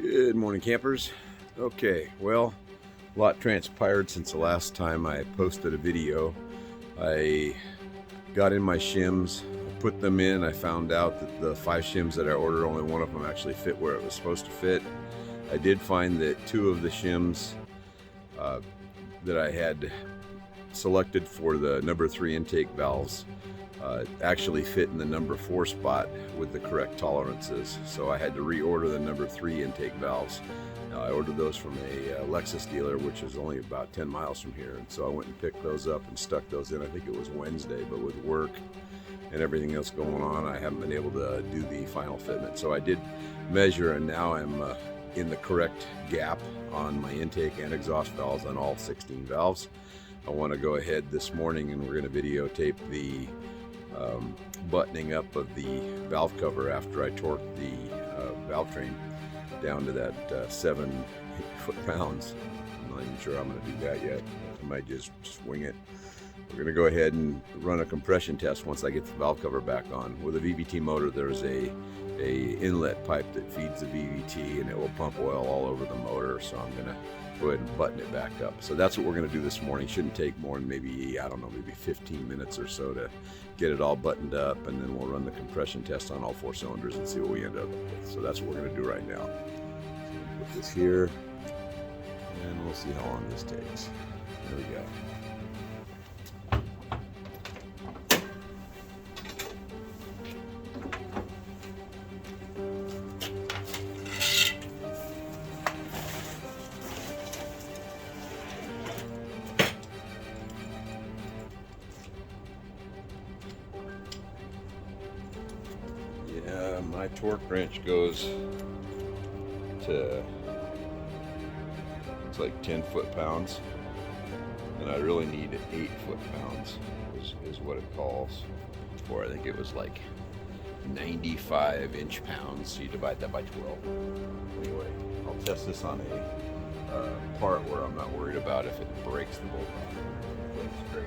Good morning, campers. Okay, well, a lot transpired since the last time I posted a video. I got in my shims, put them in. I found out that the 5 shims that I ordered, only one of them actually fit where it was supposed to fit. I did find that 2 of the shims that I had selected for the number 3 intake valves actually fit in the number 4 spot with the correct tolerances. So I had to reorder the number 3 intake valves. I ordered those from a Lexus dealer, which is only about 10 miles from here. And so I went and picked those up and stuck those in. I think it was Wednesday, but with work and everything else going on, I haven't been able to do the final fitment. So I did measure, and now I'm in the correct gap on my intake and exhaust valves on all 16 valves. I want to go ahead this morning and we're going to videotape the buttoning up of the valve cover after I torqued the valve train down to that 7 foot-pounds. I'm not even sure I'm going to do that yet. I might just swing it. We're going to go ahead and run a compression test once I get the valve cover back on. With a VVT motor, there's a inlet pipe that feeds the VVT, and it will pump oil all over the motor, so I'm going to go ahead and button it back up. So that's what we're going to do this morning. Shouldn't take more than maybe, I don't know, maybe 15 minutes or so to get it all buttoned up, and then we'll run the compression test on all 4 cylinders and see what we end up with. So that's what we're going to do right now. So put this here, and we'll see how long this takes. There we go. My torque wrench goes to, it's like 10 foot-pounds, and I really need 8 foot-pounds is what it calls for. I think it was like 95 inch-pounds, so you divide that by 12. Anyway, I'll test this on a part where I'm not worried about if it breaks the bolt. It's great.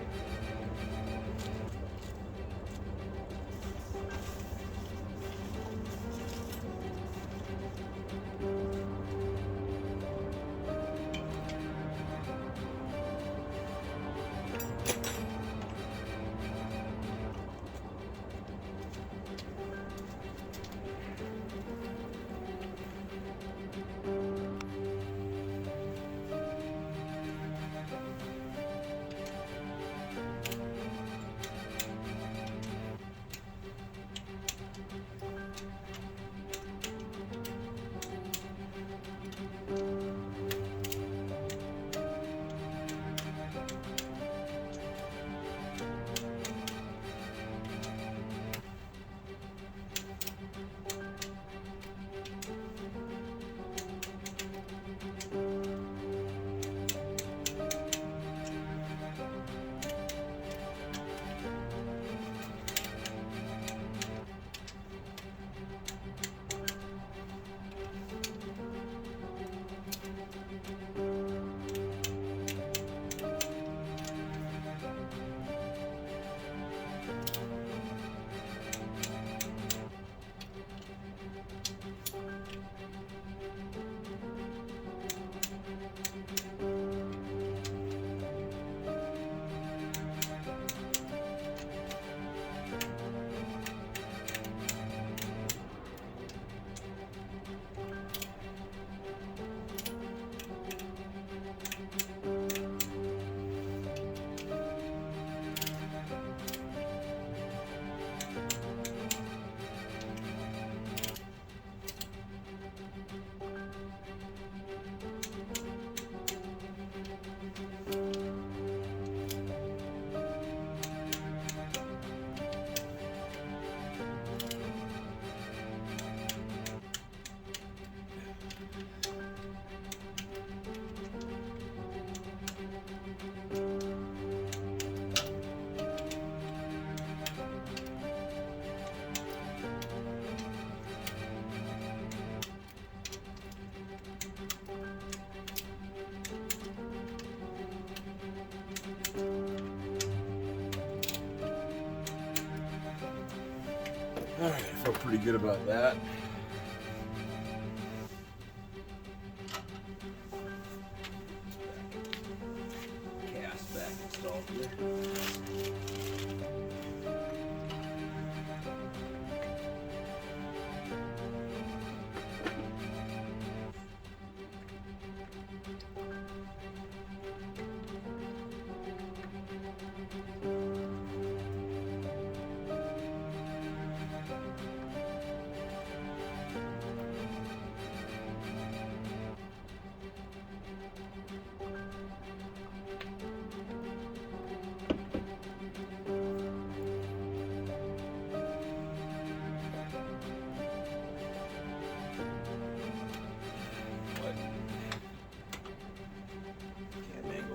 All right, I feel pretty good about that.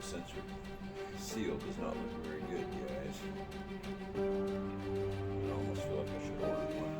Sensor seal does not look very good, guys. I almost feel like I should order one.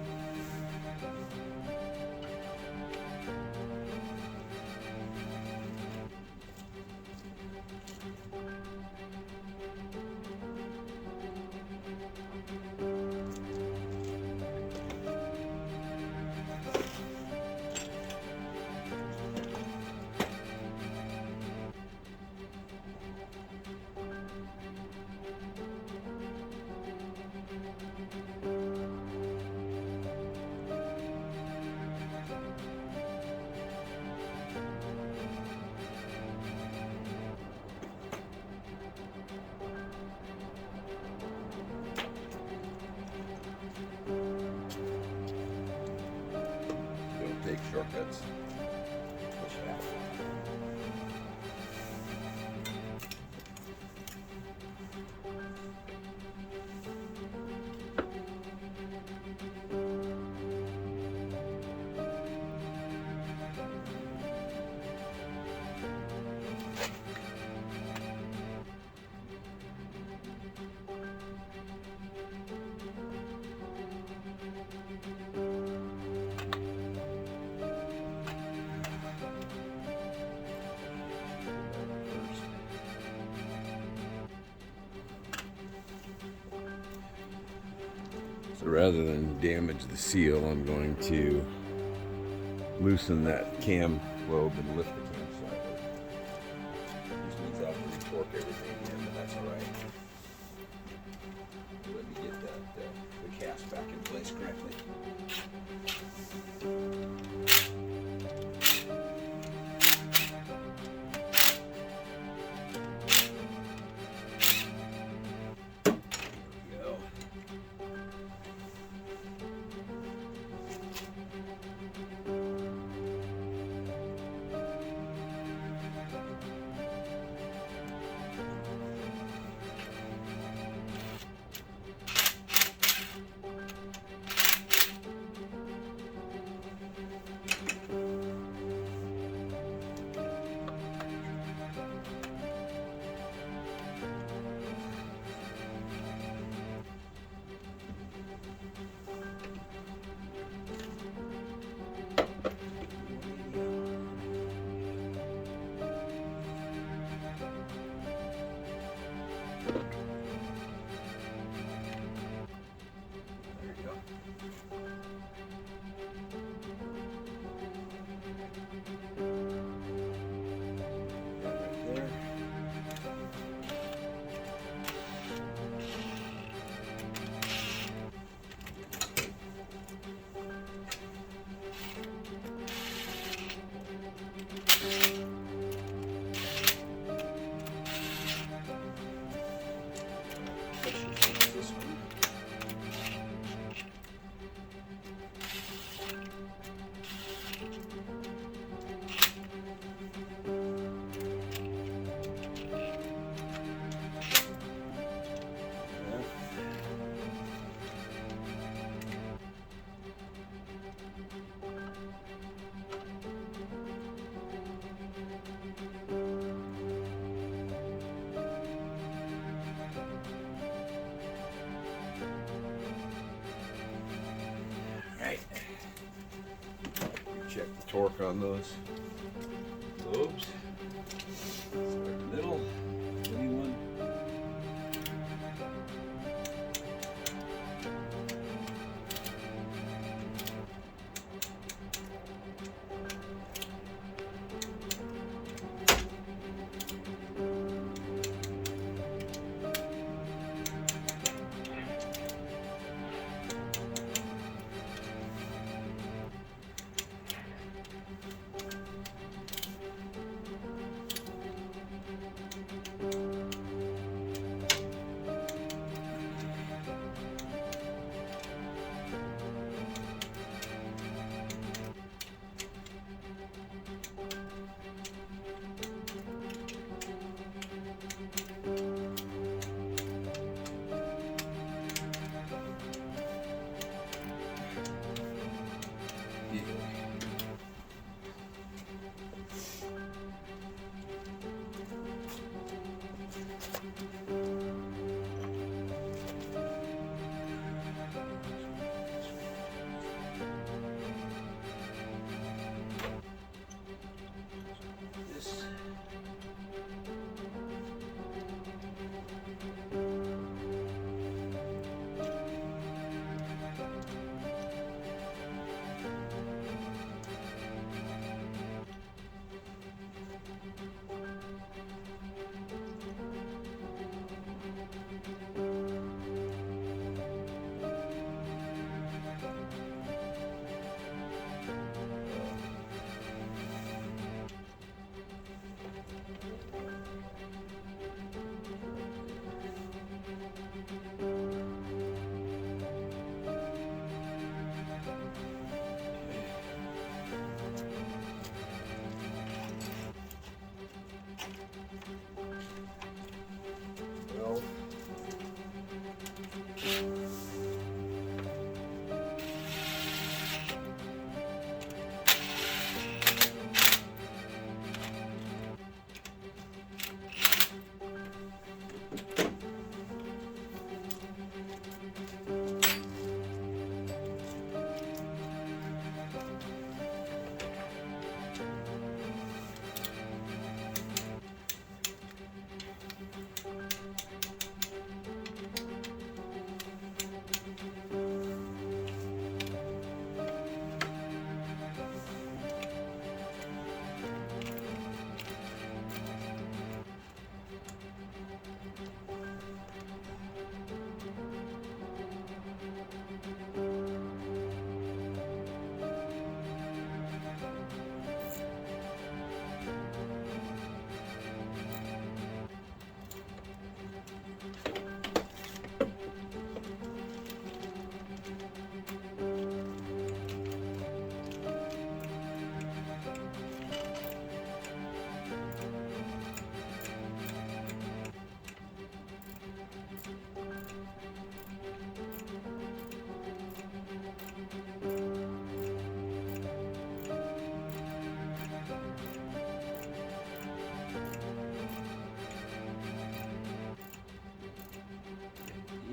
Take shortcuts. Push it out. So rather than damage the seal, I'm going to loosen that cam globe and lift the cam slightly. This means I'll have to torque everything in, but that's alright. Let me get the cast back in place correctly. Check the torque on those lobes. Start in the middle. 21.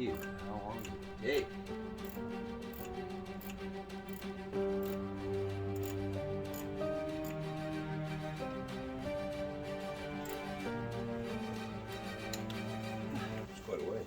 you. How long did it take? It's quite a ways.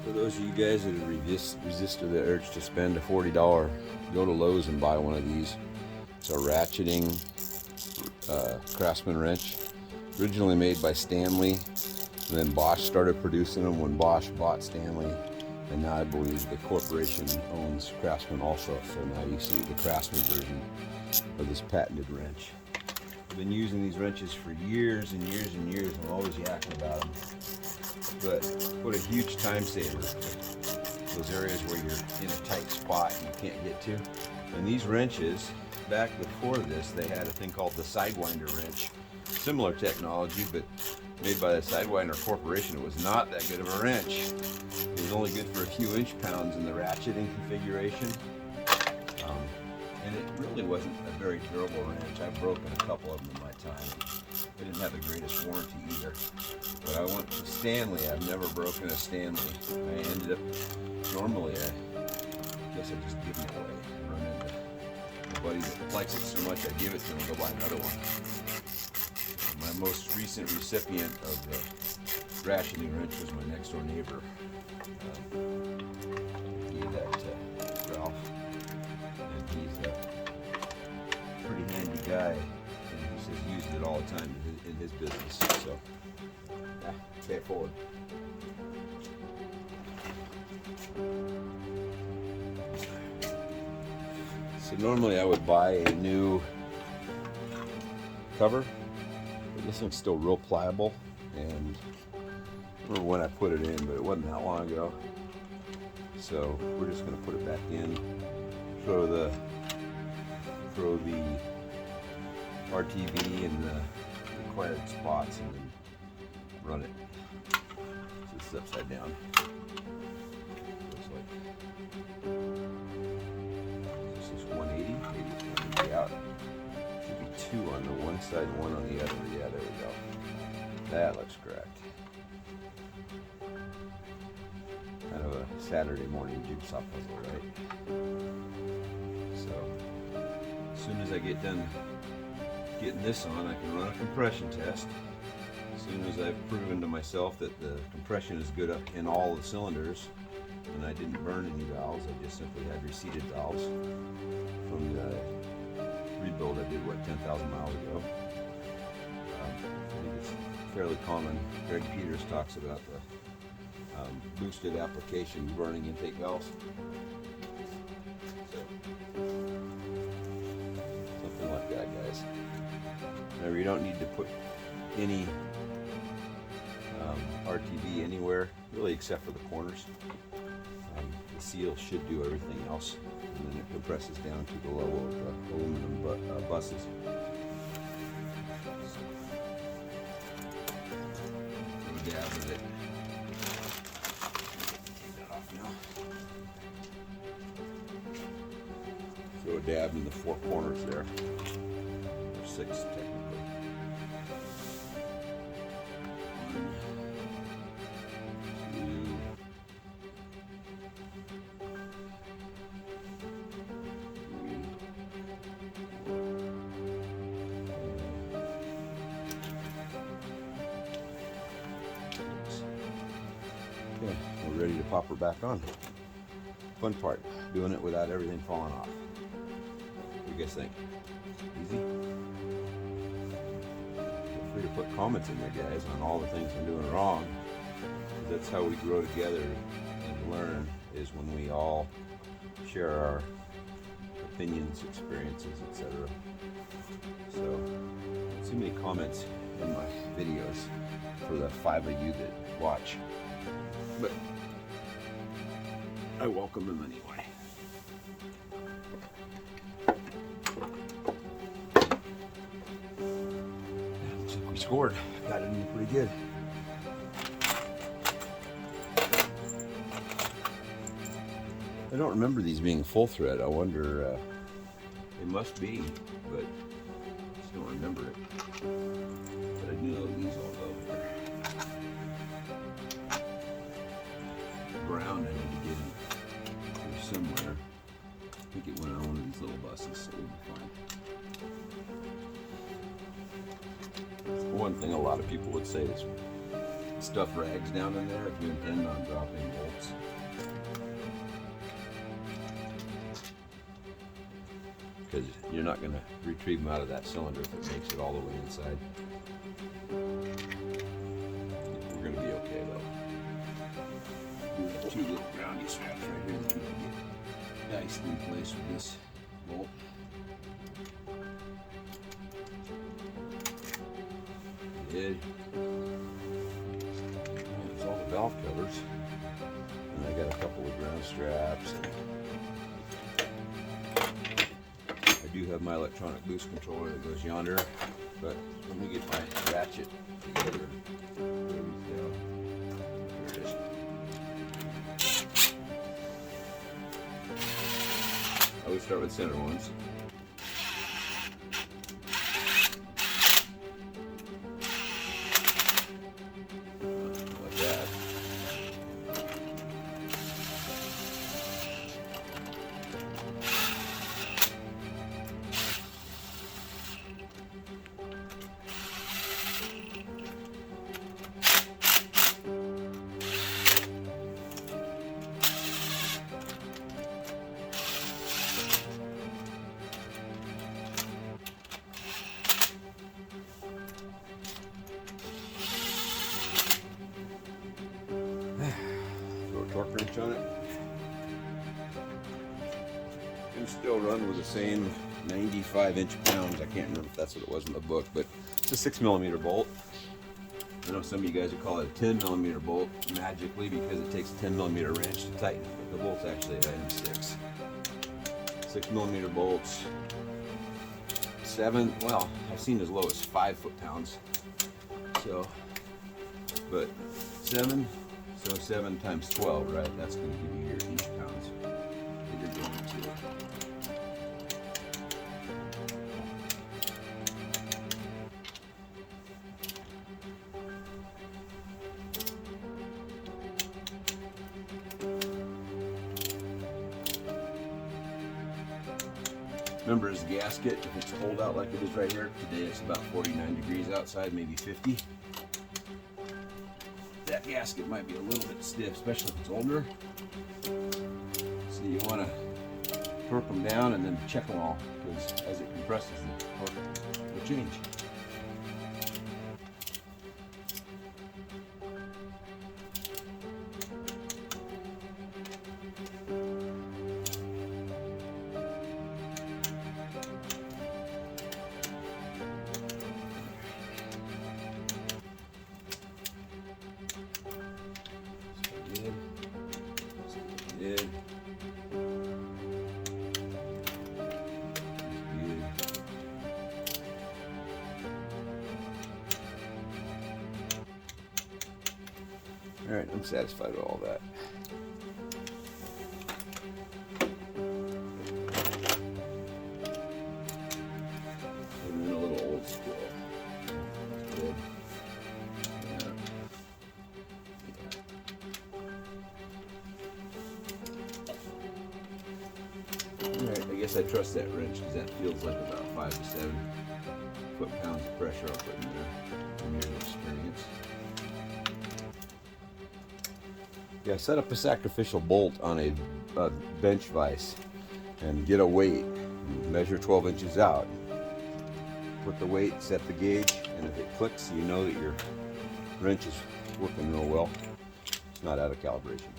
For those of you guys that have resisted the urge to spend a $40, go to Lowe's and buy one of these. It's a ratcheting Craftsman wrench, originally made by Stanley, and then Bosch started producing them when Bosch bought Stanley, and now I believe the corporation owns Craftsman also, so now you see the Craftsman version of this patented wrench. I've been using these wrenches for years and years and years. I'm always yakking about them. But what a huge time saver. Those areas where you're in a tight spot and you can't get to. And these wrenches, back before this, they had a thing called the Sidewinder wrench. Similar technology, but made by the Sidewinder Corporation. It was not that good of a wrench. It was only good for a few inch-pounds in the ratcheting configuration. And it really wasn't a very durable wrench. I've broken a couple of them in my time. They didn't have the greatest warranty either. But I went to Stanley. I've never broken a Stanley. I ended up, normally I guess I just give them away. I run into a buddy that likes it so much I give it to him and go buy another one. My most recent recipient of the rationing wrench was my next door neighbor. Gave that to Ralph. And he's a pretty handy guy. And he says he uses it all the time in his business. So, yeah, pay it forward. So normally I would buy a new cover, but this thing's still real pliable, and I don't remember when I put it in, but it wasn't that long ago. So we're just going to put it back in, throw the RTV in the required spots, and then run it. So this is upside down. Looks like this is 180, maybe out. Should be two on the one side and one on the other. Yeah, there we go. That looks correct. Kind of a Saturday morning jigsaw puzzle, right? So as soon as I get done getting this on, I can run a compression test. As soon as I've proven to myself that the compression is good up in all the cylinders, and I didn't burn any valves, I just simply had reseated valves from the rebuild I did, 10,000 miles ago. I think it's fairly common. Greg Peters talks about the boosted application burning intake valves. guy, guys. Remember, you don't need to put any RTV anywhere, really, except for the corners. The seal should do everything else, and then it compresses down to the level of the aluminum buses. Go dab with it. Take that off now. Throw a dab in the four corners there, or six technically. Okay, we're ready to pop her back on. Fun part, doing it without everything falling off. What do you guys think? Easy? Feel free to put comments in there, guys, on all the things I'm doing wrong. That's how we grow together and learn, is when we all share our opinions, experiences, etc. So, don't see many comments in my videos for the 5 of you that watch, but I welcome them anyway. Looks like we scored. Got it in pretty good. I don't remember these being full thread. I wonder, they must be, but I just don't remember it. But I do know these all go there. Brown I need to get in here somewhere. I think it went on one of these little buses, so we'll be fine. One thing a lot of people would say is stuff rags down in there if you intend on dropping bolts. Because you're not going to retrieve them out of that cylinder if it makes it all the way inside. We're going to be okay though. We have 2 little groundy straps right here that we can get diced in place with this bolt. There's all the valve covers. And I got a couple of ground straps. I do have my electronic boost controller that goes yonder, but let me get my ratchet together. There it is. I always start with center ones. Like that. Torque wrench on it. Can still run with the same 95 inch-pounds. I can't remember if that's what it was in the book, but it's a 6mm bolt. I know some of you guys would call it a 10mm bolt magically because it takes a 10mm wrench to tighten it, but the bolt's actually an M6. 6mm bolts. 7, well, I've seen as low as 5 foot-pounds. So, but 7. So 7 times 12, right? That's going to give you your inch-pounds that you're going to. Remember, his gasket, if it's cold out like it is right here, today it's about 49 degrees outside, maybe 50. That gasket might be a little bit stiff, especially if it's older. So you want to torque them down and then check them all, because as it compresses, the torque will change. Alright, I'm satisfied with all that. And then a little old school. That's good. Alright, I guess I trust that wrench because that feels like about 5 to 7 foot-pounds of pressure I'll put in there from your experience. Yeah, set up a sacrificial bolt on a bench vise and get a weight. Measure 12 inches out. Put the weight, set the gauge, and if it clicks, you know that your wrench is working real well. It's not out of calibration.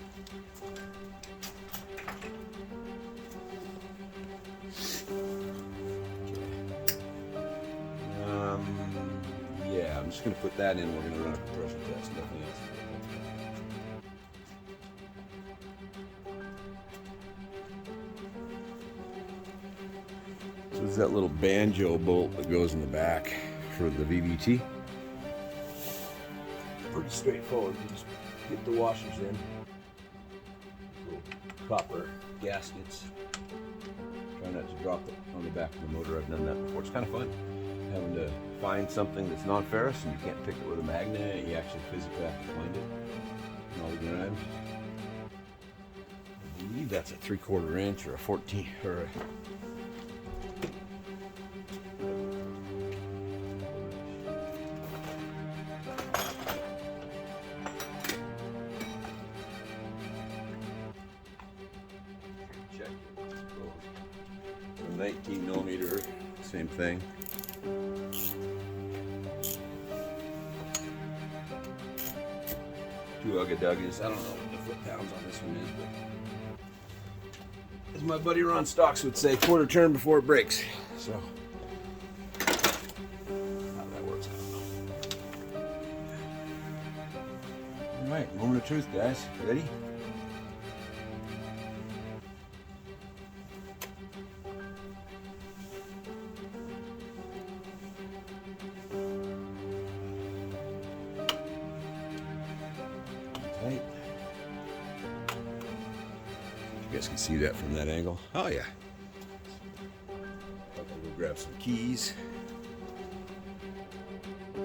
Yeah, I'm just going to put that in. We're going to run a compression test, nothing else. So there's that little banjo bolt that goes in the back for the VVT. Pretty straightforward. You just get the washers in. Little copper gaskets. Try not to drop it on the back of the motor. I've done that before. It's kind of fun. Having to find something that's non-ferrous and you can't pick it with a magnet. You actually physically have to find it in all the grind. I believe that's a 3/4 inch or a 14 or a check a 19 millimeter, same thing. Two Ugga-Duggas. I don't know what the foot-pounds on this one is, but as my buddy Ron Stocks would say, quarter turn before it breaks. So how that works, I don't know. All right, moment of truth, guys. Ready? Right. You guys can see that from that angle. Oh yeah. I'll go grab some keys. All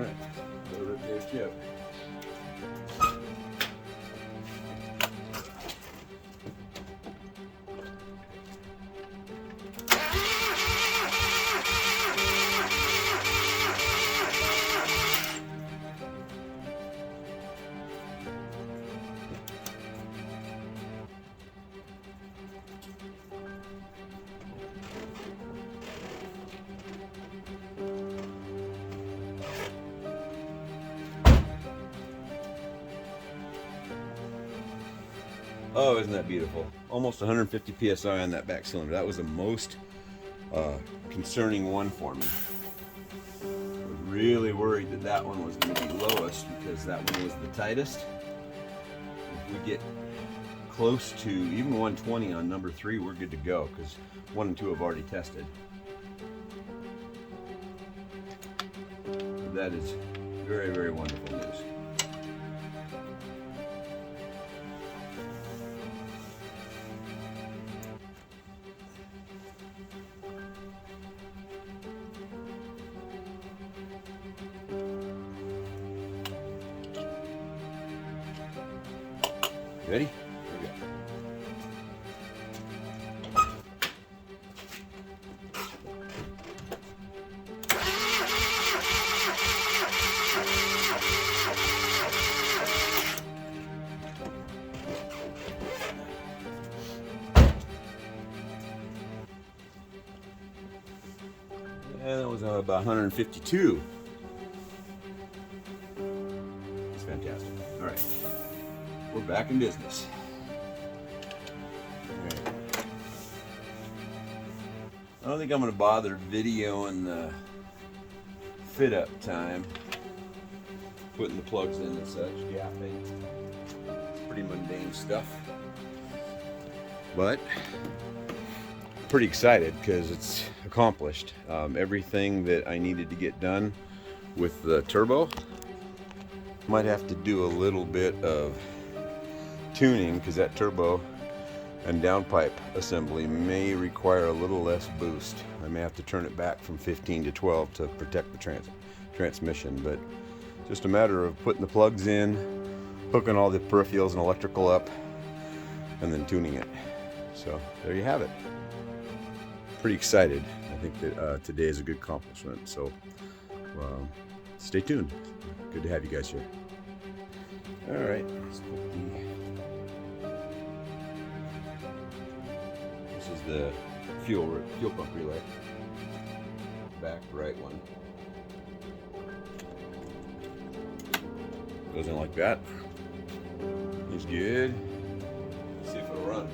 right, go rotate chip. Oh, isn't that beautiful? Almost 150 psi on that back cylinder. That was the most concerning one for me. I was really worried that that one was going to be lowest because that one was the tightest. If we get close to even 120 on number 3, we're good to go because 1 and 2 have already tested. That is very, very wonderful news. Ready? Here we go. And that was about 152. That's fantastic. All right. We're back in business. Right. I don't think I'm going to bother videoing the fit up time, putting the plugs in and such, gapping. It's pretty mundane stuff. But pretty excited because it's accomplished. Everything that I needed to get done with the turbo. Might have to do a little bit of tuning because that turbo and downpipe assembly may require a little less boost. I may have to turn it back from 15 to 12 to protect the transmission, but just a matter of putting the plugs in, hooking all the peripherals and electrical up, and then tuning it. So there you have it. Pretty excited. I think that today is a good accomplishment. So stay tuned. Good to have you guys here. All right. Let's put this is the fuel pump relay. Back right one. Goes in like that. He's good. Let's see if it'll run.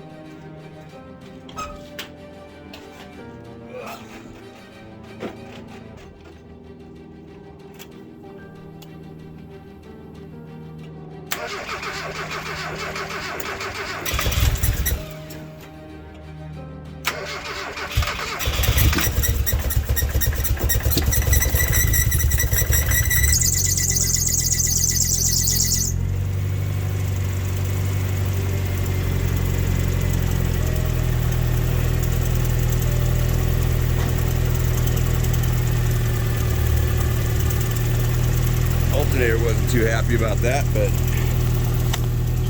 Alternator wasn't too happy about that, but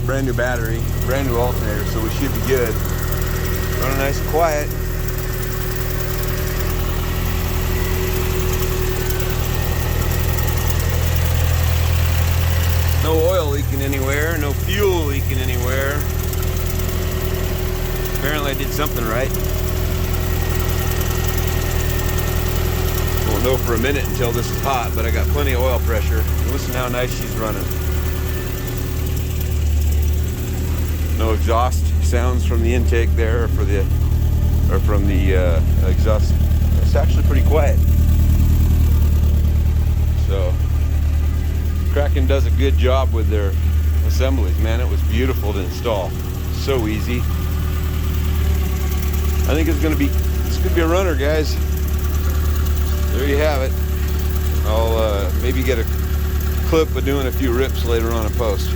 brand new battery, brand new alternator, so we should be good. Running nice and quiet. No oil leaking anywhere, no fuel leaking anywhere. Apparently I did something right. Won't know for a minute until this is hot, but I got plenty of oil pressure. And listen how nice she's running. No exhaust sounds from the intake there, or from the exhaust. It's actually pretty quiet. So Kraken does a good job with their assemblies, man. It was beautiful to install. So easy. I think it's gonna be a runner, guys. There you have it. I'll maybe get a clip of doing a few rips later on in post.